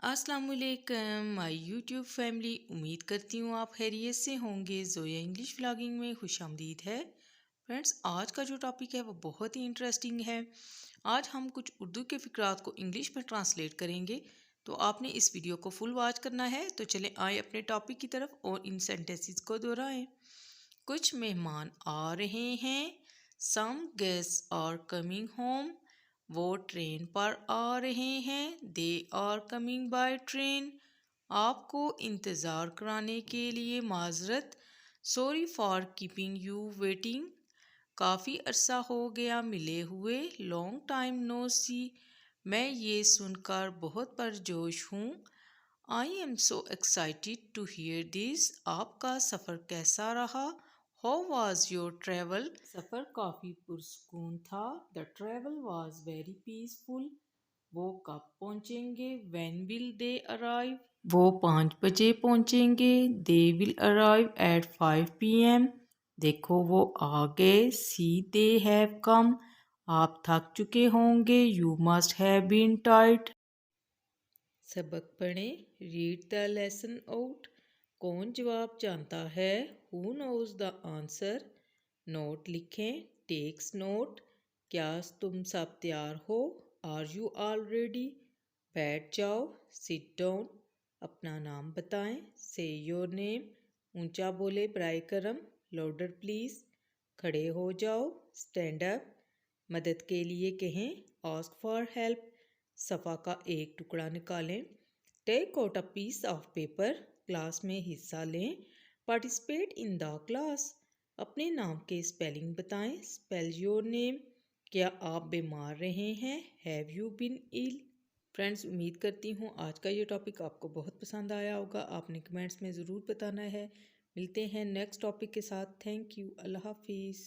अस्सलाम वालेकुम my YouTube family. उम्मीद करती हूँ आप खैरियत से होंगे। ज़ोया इंग्लिश व्लॉगिंग में खुशामदीद है। फ्रेंड्स, आज का जो टॉपिक है वो बहुत ही इंटरेस्टिंग है। आज हम कुछ उर्दू के फ़िक्रात को इंग्लिश में ट्रांसलेट करेंगे, तो आपने इस वीडियो को फुल वॉच करना है। तो चलें आए अपने टॉपिक की तरफ और इन सेंटेंसेस को दोहराएं। कुछ मेहमान आ रहे हैं। Some guests are coming home. वो ट्रेन पर आ रहे हैं। They are coming by train. आपको इंतज़ार कराने के लिए माजरत। Sorry for keeping you waiting. काफ़ी अरसा हो गया मिले हुए। Long time no see. मैं ये सुनकर बहुत पुरजोश हूँ। I am so excited to hear this. आपका सफ़र कैसा रहा? How was your travel? सफ़र काफ़ी पुरसकून था। The travel was very peaceful. वो कब पहुँचेंगे? When will they arrive? वो 5 बजे पहुँचेंगे। They will arrive at 5 PM। देखो वो आ गए। See they have come. आप थक चुके होंगे। You must have been tired. सबक पढ़ें। Read the lesson out. कौन जवाब जानता है? Who knows the answer? नोट लिखें। Takes note. क्या तुम सब तैयार हो? Are you all ready? बैठ जाओ। Sit down. अपना नाम बताएं। से योर नेम। ऊंचा बोले बराए करम। Louder please. खड़े हो जाओ। Stand up. मदद के लिए कहें। Ask for help. सफ़ा का एक टुकड़ा निकालें। Take out a piece of paper. Class में हिस्सा लें। Participate in the class. अपने नाम के स्पेलिंग बताएं। Spell your name. क्या आप बीमार रहे हैं? Have you been ill? Friends, उम्मीद करती हूँ आज का ये टॉपिक आपको बहुत पसंद आया होगा। आपने कमेंट्स में ज़रूर बताना है। मिलते हैं नेक्स्ट टॉपिक के साथ। Thank you. अल्लाह हाफिज़।